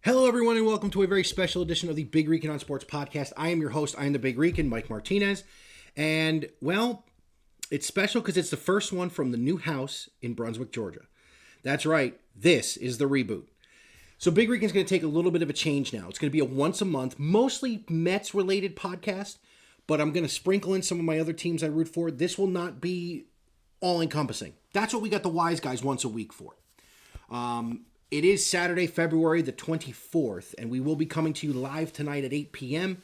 Hello, everyone, and welcome to a very special edition of the Big Rican on Sports podcast. I am your host. I am the Big Rican, Mike Martinez. And, well, it's special because it's the first one from the new house in Brunswick, Georgia. That's right. This is the reboot. So Big Rican's going to take a little bit of a change now. It's going to be a once a month, mostly Mets-related podcast, but I'm going to sprinkle in some of my other teams I root for. This will not be all-encompassing. That's what we got the Wise Guys once a week for. It is Saturday, February the 24th, and we will be coming to you live tonight at 8 p.m.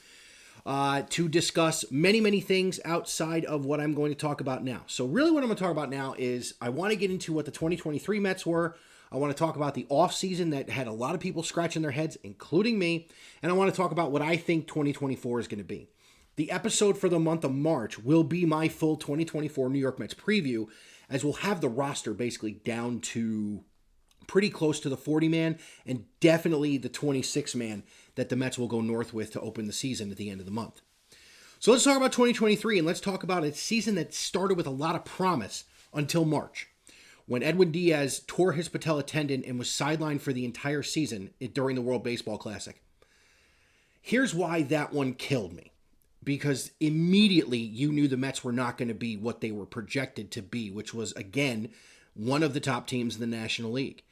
To discuss many things outside of what I'm going to talk about now. So really what I'm going to talk about now is I want to get into what the 2023 Mets were. I want to talk about the offseason that had a lot of people scratching their heads, including me, and I want to talk about what I think 2024 is going to be. The episode for the month of March will be my full 2024 New York Mets preview, as we'll have the roster basically down to pretty close to the 40-man and definitely the 26-man that the Mets will go north with to open the season at the end of the month. So let's talk about 2023, and let's talk about a season that started with a lot of promise until March, when Edwin Diaz tore his patella tendon and was sidelined for the entire season during the World Baseball Classic. Here's why that one killed me. Because immediately you knew the Mets were not going to be what they were projected to be, which was, again, one of the top teams in the National League.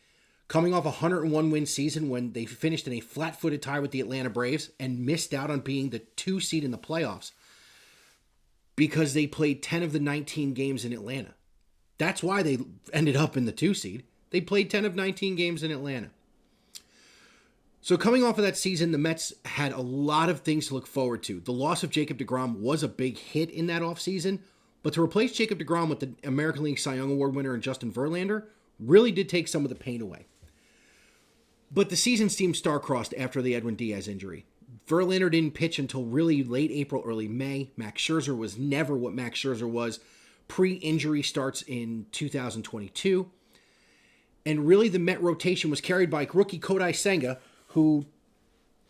Coming off a 101-win season when they finished in a flat-footed tie with the Atlanta Braves and missed out on being the 2 seed in the playoffs because they played 10 of the 19 games in Atlanta. That's why they ended up in the 2 seed. They played 10 of 19 games in Atlanta. So coming off of that season, the Mets had a lot of things to look forward to. The loss of Jacob deGrom was a big hit in that offseason, but to replace Jacob deGrom with the American League Cy Young Award winner and Justin Verlander really did take some of the pain away. But the season seemed star-crossed after the Edwin Diaz injury. Verlander didn't pitch until really late April, early May. Max Scherzer was never what Max Scherzer was pre-injury starts in 2022. And really the Met rotation was carried by rookie Kodai Senga, who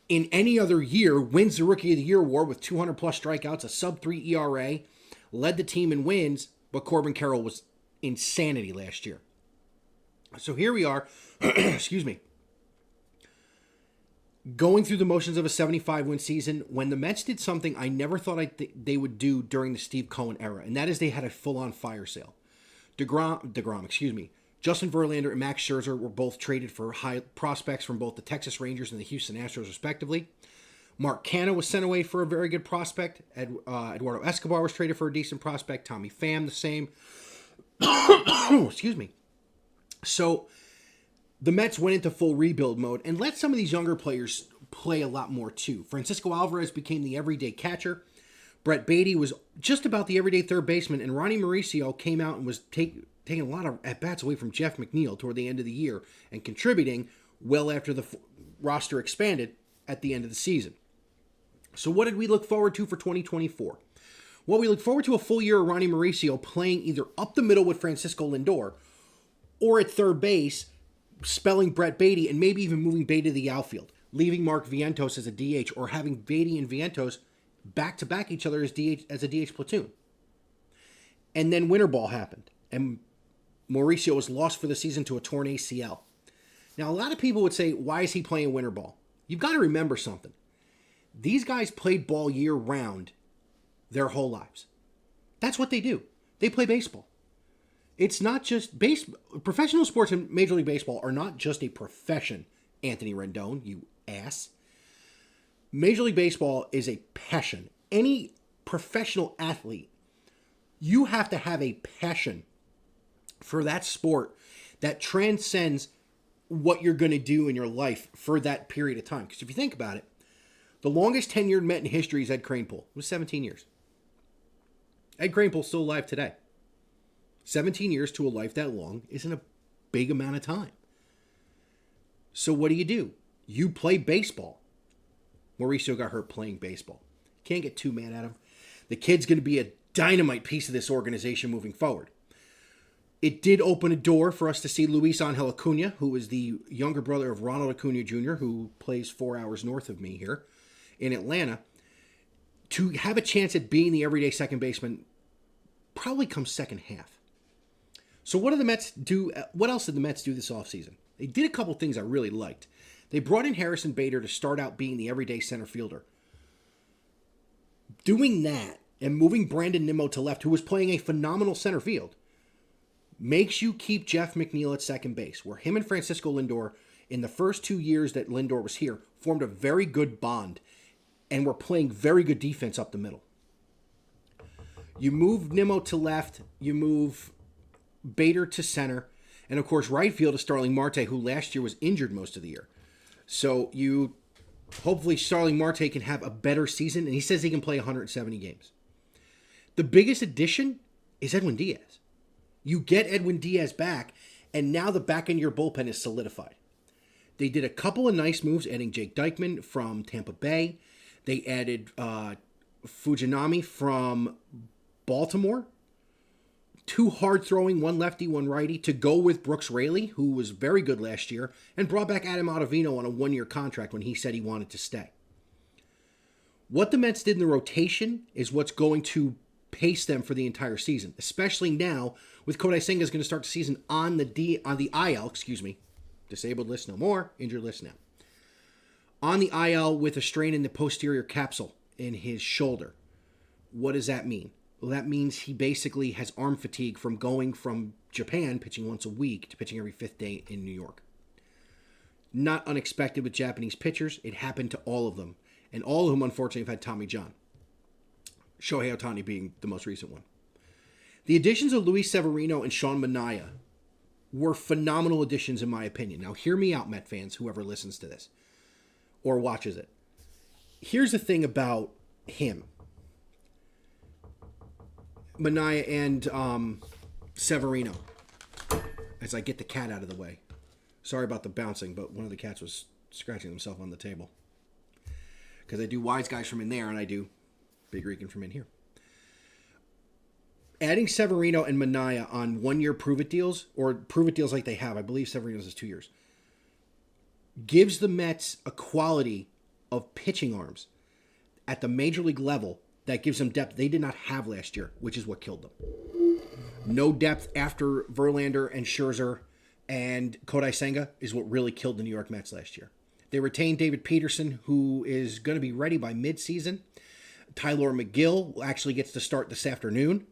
in any other year wins the Rookie of the Year award with 200-plus strikeouts, a sub-3 ERA, led the team in wins, but Corbin Carroll was insanity last year. So here we are, excuse me, going through the motions of a 75-win season when the Mets did something I never thought they would do during the Steve Cohen era, and that is they had a full-on fire sale. Justin Verlander and Max Scherzer were both traded for high prospects from both the Texas Rangers and the Houston Astros, respectively. Mark Canha was sent away for a very good prospect. Eduardo Escobar was traded for a decent prospect. Tommy Pham, the same. Excuse me. So the Mets went into full rebuild mode and let some of these younger players play a lot more too. Francisco Alvarez became the everyday catcher. Brett Beatty was just about the everyday third baseman, and Ronnie Mauricio came out and was taking a lot of at-bats away from Jeff McNeil toward the end of the year and contributing well after the roster expanded at the end of the season. So what did we look forward to for 2024? Well, we look forward to a full year of Ronnie Mauricio playing either up the middle with Francisco Lindor or at third base, spelling Brett Beatty and maybe even moving Beatty to the outfield, leaving Mark Vientos as a DH or having Beatty and Vientos back-to-back each other as a DH platoon. And then winter ball happened, and Mauricio was lost for the season to a torn ACL. Now, a lot of people would say, why is he playing winter ball? You've got to remember something. These guys played ball year-round their whole lives. That's what they do. They play baseball. It's not just professional sports and Major League Baseball are not just a profession, Anthony Rendon, you ass. Major League Baseball is a passion. Any professional athlete, you have to have a passion for that sport that transcends what you're going to do in your life for that period of time. Because if you think about it, the longest tenured Met in history is Ed Kranepool. It was 17 years. Ed Kranepool's still alive today. 17 years to a life that long isn't a big amount of time. So what do? You play baseball. Mauricio got hurt playing baseball. Can't get too mad at him. The kid's going to be a dynamite piece of this organization moving forward. It did open a door for us to see Luis Angel Acuna, who is the younger brother of Ronald Acuna Jr., who plays 4 hours north of me here in Atlanta, to have a chance at being the everyday second baseman probably comes second half. So what do the Mets do? What else did the Mets do this offseason? They did a couple things I really liked. They brought in Harrison Bader to start out being the everyday center fielder. Doing that and moving Brandon Nimmo to left, who was playing a phenomenal center field, makes you keep Jeff McNeil at second base, where him and Francisco Lindor, in the first 2 years that Lindor was here, formed a very good bond and were playing very good defense up the middle. You move Nimmo to left, you move Bader to center, and of course right field is Starling Marte, who last year was injured most of the year. So hopefully Starling Marte can have a better season, and he says he can play 170 games. The biggest addition is Edwin Diaz. You get Edwin Diaz back, and now the back end of your bullpen is solidified. They did a couple of nice moves, adding Jake Dykman from Tampa Bay. They added Fujinami from Baltimore. 2 hard-throwing, 1 lefty, 1 righty, to go with Brooks Raley, who was very good last year, and brought back Adam Ottavino on a 1-year contract when he said he wanted to stay. What the Mets did in the rotation is what's going to pace them for the entire season, especially now with Kodai Senga is going to start the season on the IL, disabled list no more, injured list now. On the IL with a strain in the posterior capsule in his shoulder. What does that mean? Well, that means he basically has arm fatigue from going from Japan, pitching once a week, to pitching every 5th day in New York. Not unexpected with Japanese pitchers. It happened to all of them. And all of them, unfortunately, have had Tommy John. Shohei Ohtani being the most recent one. The additions of Luis Severino and Sean Manaea were phenomenal additions, in my opinion. Now, hear me out, Met fans, whoever listens to this or watches it. Here's the thing about him. Manaea and Severino. As I get the cat out of the way. Sorry about the bouncing, but one of the cats was scratching himself on the table. Because I do Wise Guys from in there, and I do Big Rican from in here. Adding Severino and Manaea on 1-year prove-it deals, or prove-it deals like they have, I believe Severino's is 2 years, gives the Mets a quality of pitching arms at the major league level that gives them depth they did not have last year, which is what killed them. No depth after Verlander and Scherzer and Kodai Senga is what really killed the New York Mets last year. They retained David Peterson, who is going to be ready by midseason. Tyler McGill actually gets to start this afternoon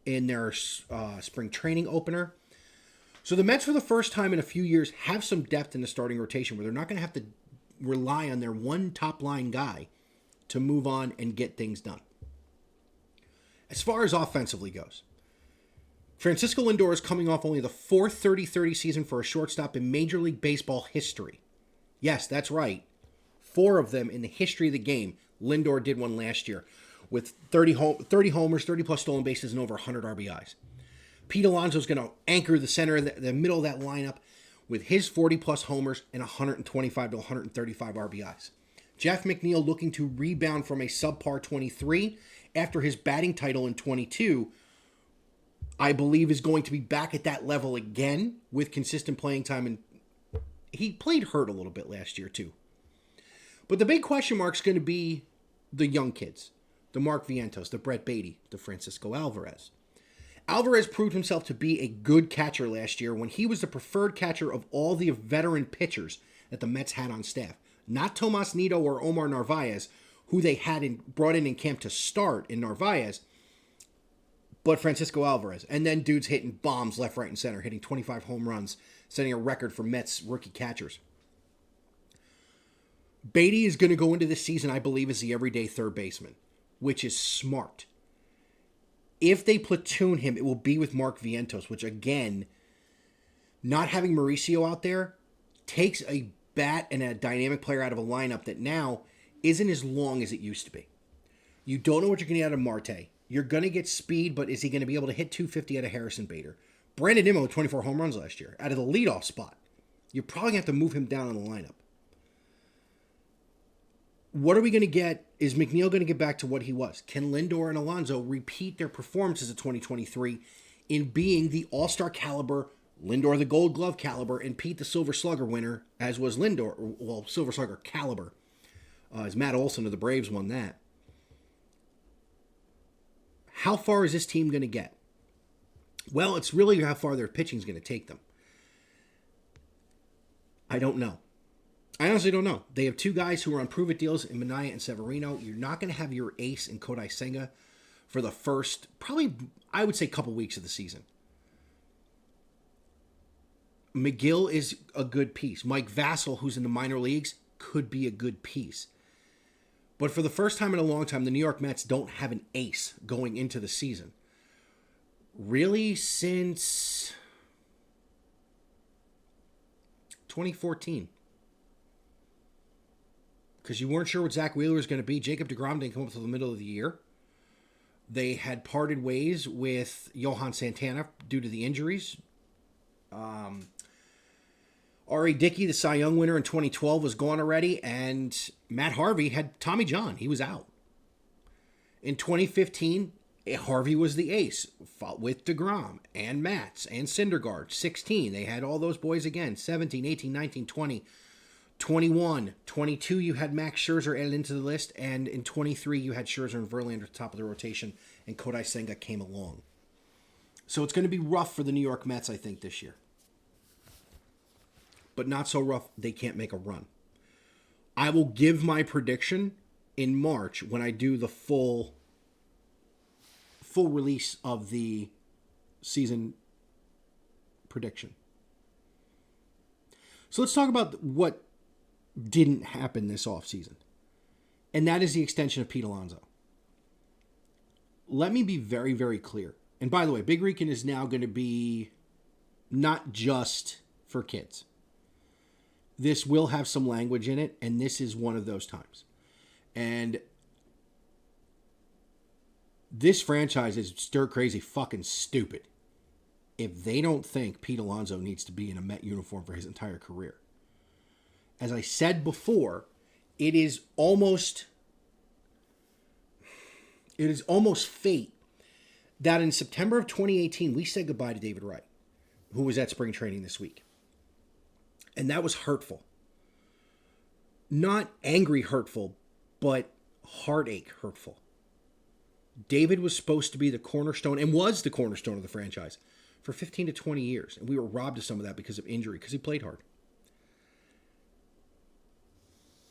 in their spring training opener. So the Mets, for the first time in a few years, have some depth in the starting rotation where they're not going to have to rely on their one top-line guy to move on and get things done. As far as offensively goes, Francisco Lindor is coming off only the 4th 30-30 season for a shortstop in Major League Baseball history. Yes, that's right. 4 of them in the history of the game. Lindor did one last year with 30 homers, 30-plus stolen bases, and over 100 RBIs. Pete Alonso is going to anchor the center, the middle of that lineup with his 40-plus homers and 125 to 135 RBIs. Jeff McNeil, looking to rebound from a subpar 23 after his batting title in 22, I believe is going to be back at that level again with consistent playing time. And he played hurt a little bit last year too. But the big question mark is going to be the young kids. The Mark Vientos, the Brett Beatty, the Francisco Alvarez. Alvarez proved himself to be a good catcher last year when he was the preferred catcher of all the veteran pitchers that the Mets had on staff. Not Tomas Nido or Omar Narvaez, who they had brought in camp to start in Narvaez, but Francisco Alvarez. And then dudes hitting bombs left, right, and center, hitting 25 home runs, setting a record for Mets rookie catchers. Beatty is going to go into this season, I believe, as the everyday third baseman, which is smart. If they platoon him, it will be with Mark Vientos, which, again, not having Mauricio out there takes a bat and a dynamic player out of a lineup that now isn't as long as it used to be. You don't know what you're going to get out of Marte. You're going to get speed, but is he going to be able to hit 250 out of Harrison Bader? Brandon Nimmo had 24 home runs last year out of the leadoff spot. You're probably going to have to move him down in the lineup. What are we going to get? Is McNeil going to get back to what he was? Can Lindor and Alonso repeat their performances of 2023 in being the all-star caliber, Lindor the Gold Glove caliber, and Pete the Silver Slugger winner, as was Lindor, well, Silver Slugger caliber, as Matt Olson of the Braves won that. How far is this team going to get? Well, it's really how far their pitching is going to take them. I don't know. I honestly don't know. They have two guys who are on prove-it deals in Minaya and Severino. You're not going to have your ace in Kodai Senga for the first, probably, I would say, couple weeks of the season. McGill is a good piece. Mike Vassell, who's in the minor leagues, could be a good piece. But for the first time in a long time, the New York Mets don't have an ace going into the season. Really, since 2014. Because you weren't sure what Zach Wheeler was going to be. Jacob deGrom didn't come up until the middle of the year. They had parted ways with Johan Santana due to the injuries. R.A. Dickey, the Cy Young winner in 2012, was gone already. And Matt Harvey had Tommy John. He was out. In 2015, Harvey was the ace, fought with deGrom and Matz and Syndergaard. 16, they had all those boys again. 17, 18, 19, 20. 21, 22, you had Max Scherzer added into the list, and in 23, you had Scherzer and Verlander at the top of the rotation, and Kodai Senga came along. So it's going to be rough for the New York Mets, I think, this year. But not so rough, they can't make a run. I will give my prediction in March when I do the full release of the season prediction. So let's talk about what didn't happen this offseason. And that is the extension of Pete Alonso. Let me be very, very clear. And by the way, Big Rican is now going to be not just for kids. This will have some language in it, and this is one of those times. And this franchise is stir-crazy fucking stupid if they don't think Pete Alonso needs to be in a Met uniform for his entire career. As I said before, it is almost fate that in September of 2018, we said goodbye to David Wright, who was at spring training this week. And that was hurtful. Not angry hurtful, but heartache hurtful. David was supposed to be the cornerstone, and was the cornerstone of the franchise, for 15 to 20 years. And we were robbed of some of that because of injury, because he played hard.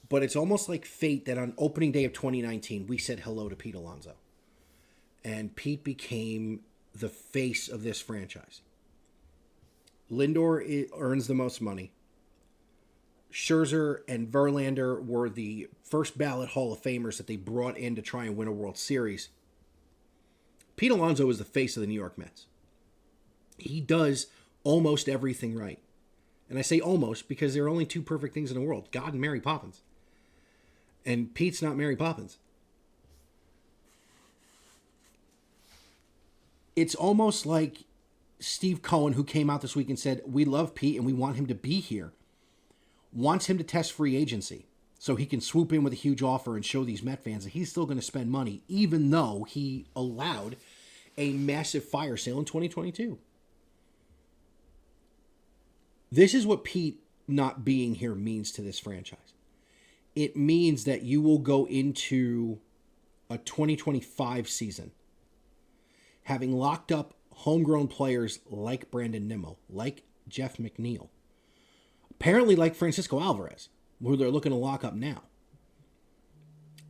But it's almost like fate that on opening day of 2019, we said hello to Pete Alonso. And Pete became the face of this franchise. Lindor earns the most money. Scherzer and Verlander were the first ballot Hall of Famers that they brought in to try and win a World Series. Pete Alonso is the face of the New York Mets. He does almost everything right. And I say almost because there are only two perfect things in the world, God and Mary Poppins. And Pete's not Mary Poppins. It's almost like Steve Cohen, who came out this week and said, we love Pete and we want him to be here, wants him to test free agency so he can swoop in with a huge offer and show these Met fans that he's still going to spend money, even though he allowed a massive fire sale in 2022. This is what Pete not being here means to this franchise. It means that you will go into a 2025 season having locked up homegrown players like Brandon Nimmo, like Jeff McNeil, apparently like Francisco Alvarez, who they're looking to lock up now.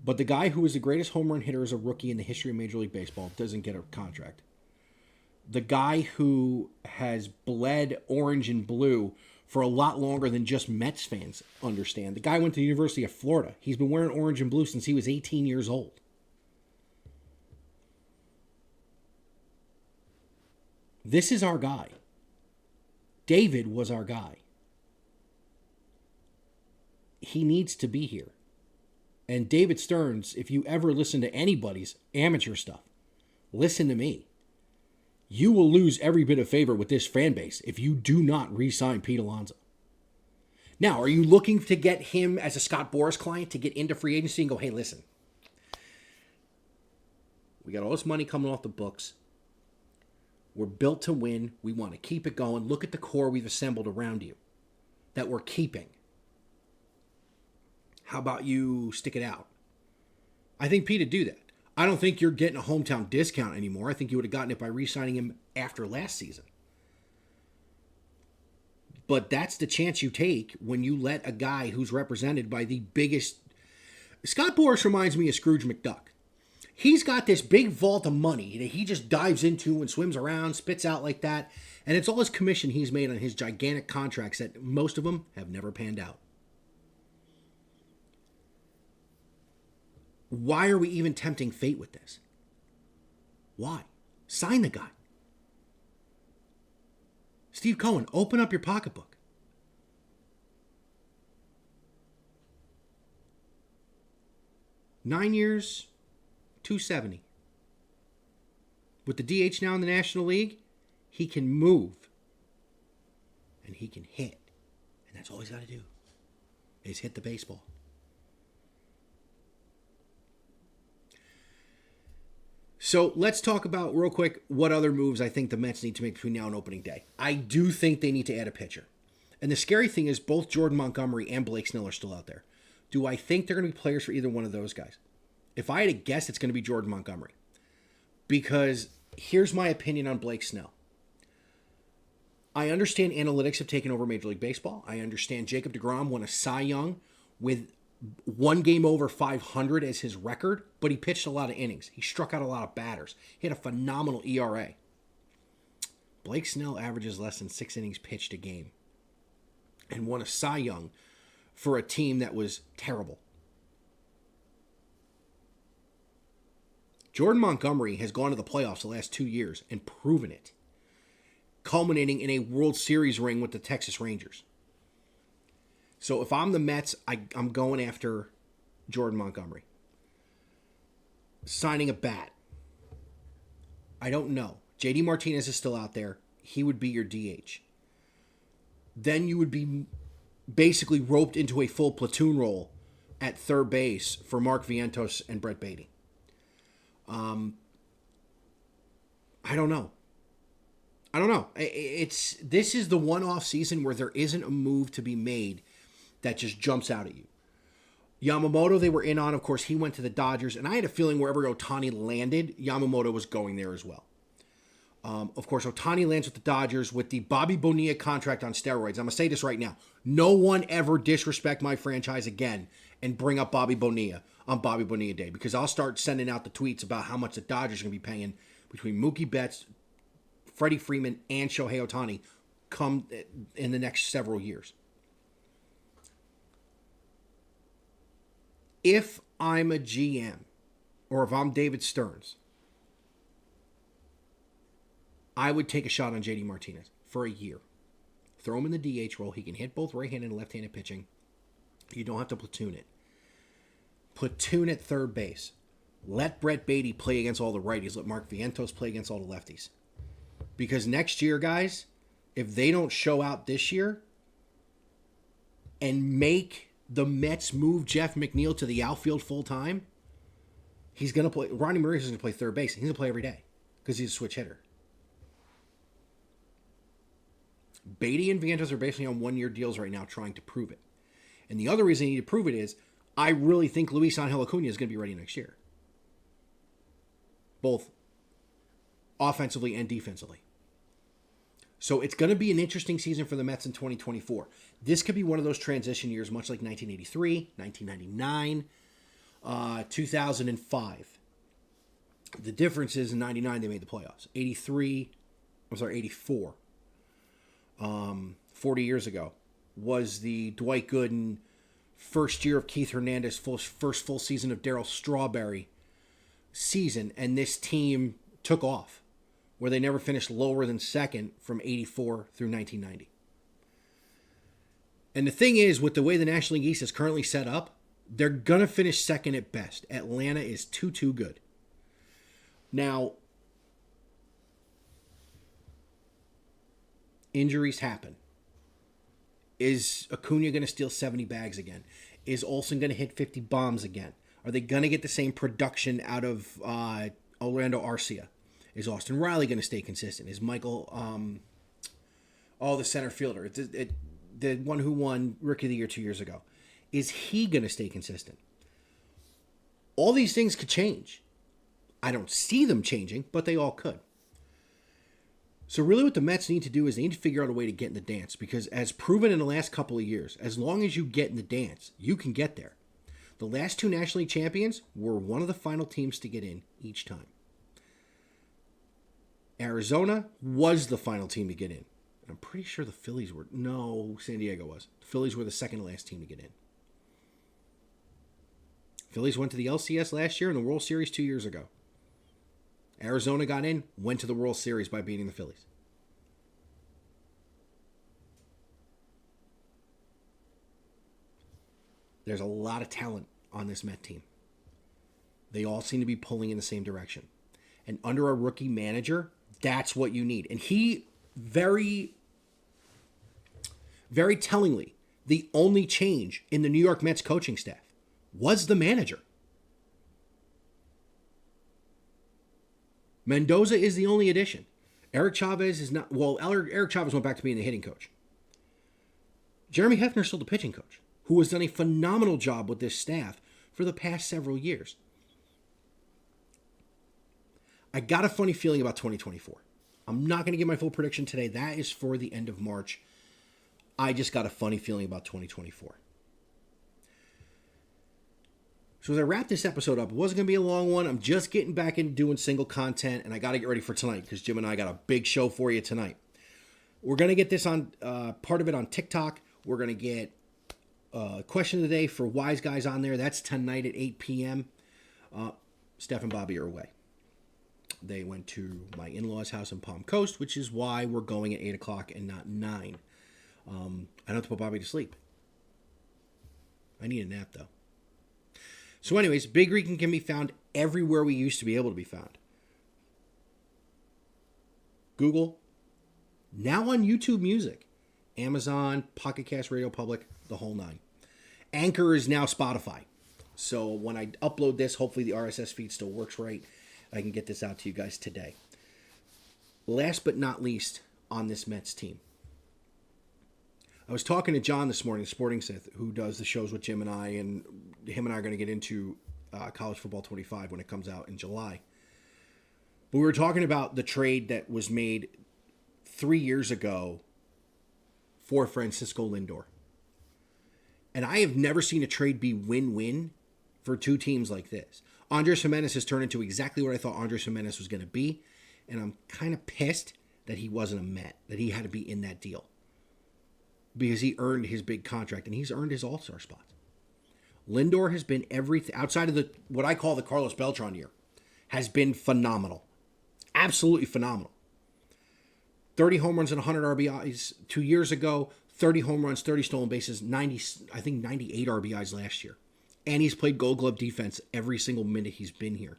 But the guy who is the greatest home run hitter as a rookie in the history of Major League Baseball doesn't get a contract. The guy who has bled orange and blue for a lot longer than just Mets fans understand. The guy went to the University of Florida. He's been wearing orange and blue since he was 18 years old. This is our guy. David was our guy. He needs to be here. And David Stearns, if you ever listen to anybody's amateur stuff, listen to me. You will lose every bit of favor with this fan base if you do not re-sign Pete Alonso. Now, are you looking to get him as a Scott Boras client to get into free agency and go, hey, listen, we got all this money coming off the books. We're built to win. We want to keep it going. Look at the core we've assembled around you that we're keeping. How about you stick it out? I think Pete would do that. I don't think you're getting a hometown discount anymore. I think you would have gotten it by re-signing him after last season. But that's the chance you take when you let a guy who's represented by the biggest. Scott Boras reminds me of Scrooge McDuck. He's got this big vault of money that he just dives into and swims around, spits out like that. And it's all his commission he's made on his gigantic contracts that most of them have never panned out. Why are we even tempting fate with this? Why? Sign the guy. Steve Cohen, open up your pocketbook. $9 years, $270. With the DH now in the National League, he can move. And he can hit. And that's all he's got to do. Is hit the baseball. So let's talk about, real quick, what other moves I think the Mets need to make between now and opening day. I do think they need to add a pitcher. And the scary thing is both Jordan Montgomery and Blake Snell are still out there. Do I think they're going to be players for either one of those guys? If I had to guess, it's going to be Jordan Montgomery. Because here's my opinion on Blake Snell. I understand analytics have taken over Major League Baseball. I understand Jacob deGrom won a Cy Young with one game over 500 as his record, but he pitched a lot of innings. He struck out a lot of batters. He had a phenomenal ERA. Blake Snell averages less than 6 innings pitched a game and won a Cy Young for a team that was terrible. Jordan Montgomery has gone to the playoffs the last 2 years and proven it, culminating in a World Series ring with the Texas Rangers. So if I'm the Mets, I'm going after Jordan Montgomery. Signing a bat. I don't know. JD Martinez is still out there. He would be your DH. Then you would be basically roped into a full platoon role at third base for Mark Vientos and Brett Beatty. I don't know. This is the one off season where there isn't a move to be made that just jumps out at you. Yamamoto, they were in on. Of course, he went to the Dodgers, and I had a feeling wherever Ohtani landed, Yamamoto was going there as well. Of course, Ohtani lands with the Dodgers with the Bobby Bonilla contract on steroids. I'm going to say this right now. No one ever disrespect my franchise again and bring up Bobby Bonilla on Bobby Bonilla Day, because I'll start sending out the tweets about how much the Dodgers are going to be paying between Mookie Betts, Freddie Freeman, and Shohei Ohtani come in the next several years. If I'm a GM, or if I'm David Stearns, I would take a shot on JD Martinez for a year. Throw him in the DH role. He can hit both right-handed and left-handed pitching. You don't have to platoon it. Platoon at third base. Let Brett Beatty play against all the righties. Let Mark Vientos play against all the lefties. Because next year, guys, if they don't show out this year and make the Mets move Jeff McNeil to the outfield full-time, he's going to play. Ronnie Maurice is going to play third base. He's going to play every day because he's a switch hitter. Beatty and Vientos are basically on one-year deals right now trying to prove it. And the other reason they need to prove it is I really think Luis Angel Acuna is going to be ready next year. Both offensively and defensively. So it's going to be an interesting season for the Mets in 2024. This could be one of those transition years, much like 1983, 1999, 2005. The difference is in 99 they made the playoffs. 84, 40 years ago, was the Dwight Gooden first year of Keith Hernandez, first full season of Darryl Strawberry season, and this team took off, where they never finished lower than second from 84 through 1990. And the thing is, with the way the National League East is currently set up, they're going to finish second at best. Atlanta is too good. Now, injuries happen. Is Acuna going to steal 70 bags again? Is Olsen going to hit 50 bombs again? Are they going to get the same production out of Orlando Arcia? Is Austin Riley going to stay consistent? Is Michael, the center fielder, the one who won Rookie of the Year 2 years ago, is he going to stay consistent? All these things could change. I don't see them changing, but they all could. So really what the Mets need to do is they need to figure out a way to get in the dance, because as proven in the last couple of years, as long as you get in the dance, you can get there. The last two National League champions were one of the final teams to get in each time. Arizona was the final team to get in. I'm pretty sure the Phillies were. No, San Diego was. The Phillies were the second to last team to get in. Phillies went to the LCS last year and the World Series 2 years ago. Arizona got in, went to the World Series by beating the Phillies. There's a lot of talent on this Met team. They all seem to be pulling in the same direction. And under a rookie manager, that's what you need. And he very tellingly, the only change in the New York Mets coaching staff was the manager. Mendoza is the only addition. Eric Chavez is not. Well, Eric Chavez went back to being the hitting coach. Jeremy Hefner's still the pitching coach, who has done a phenomenal job with this staff for the past several years. I got a funny feeling about 2024. I'm not going to give my full prediction today. That is for the end of March. I just got a funny feeling about 2024. So as I wrap this episode up, it wasn't going to be a long one. I'm just getting back into doing single content, and I got to get ready for tonight because Jim and I got a big show for you tonight. We're going to get this on, part of it on TikTok. We're going to get question of the day for Wise Guys on there. That's tonight at 8 p.m. Steph and Bobby are away. They went to my in-laws' house in Palm Coast, which is why we're going at 8 o'clock and not 9. I don't have to put Bobby to sleep. I need a nap, though. So anyways, Big Rican can be found everywhere we used to be able to be found. Google. Now on YouTube Music. Amazon, Pocket Cast, Radio Public, the whole nine. Anchor is now Spotify. So when I upload this, hopefully the RSS feed still works right. I can get this out to you guys today. Last but not least on this Mets team. I was talking to John this morning, Sporting Sith, who does the shows with Jim and I, and him and I are going to get into College Football 25 when it comes out in July. But we were talking about the trade that was made 3 years ago for Francisco Lindor. And I have never seen a trade be win-win for two teams like this. Andres Gimenez has turned into exactly what I thought Andres Gimenez was going to be, and I'm kind of pissed that he wasn't a Met, that he had to be in that deal. Because he earned his big contract, and he's earned his all-star spot. Lindor has been everything, outside of the what I call the Carlos Beltran year, has been phenomenal. Absolutely phenomenal. 30 home runs and 100 RBIs 2 years ago, 30 home runs, 30 stolen bases, 98 RBIs last year. And he's played Gold Glove defense every single minute he's been here.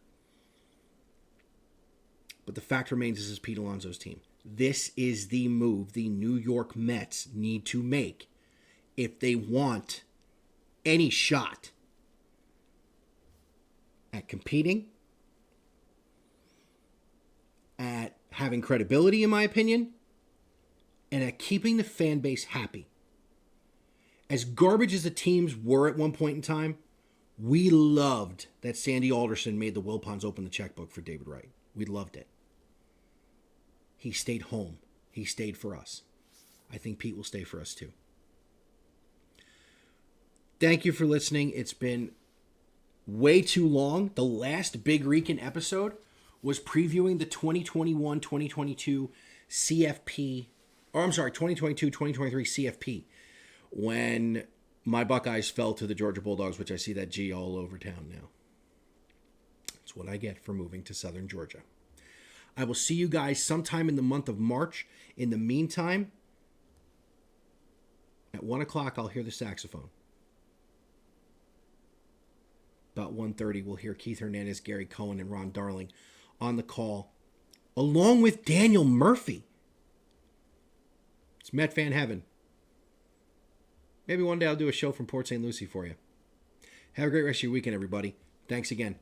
But the fact remains, this is Pete Alonso's team. This is the move the New York Mets need to make if they want any shot at competing, at having credibility, in my opinion, and at keeping the fan base happy. As garbage as the teams were at one point in time, we loved that Sandy Alderson made the Wilpons open the checkbook for David Wright. We loved it. He stayed home. He stayed for us. I think Pete will stay for us too. Thank you for listening. It's been way too long. The last Big Rican episode was previewing the 2021-2022 CFP, or I'm sorry, 2022-2023 CFP, when my Buckeyes fell to the Georgia Bulldogs, which I see that G all over town now. That's what I get for moving to Southern Georgia. I will see you guys sometime in the month of March. In the meantime, at 1 o'clock, I'll hear the saxophone. About 1:30, we'll hear Keith Hernandez, Gary Cohen, and Ron Darling on the call, along with Daniel Murphy. It's Met fan heaven. Maybe one day I'll do a show from Port St. Lucie for you. Have a great rest of your weekend, everybody. Thanks again.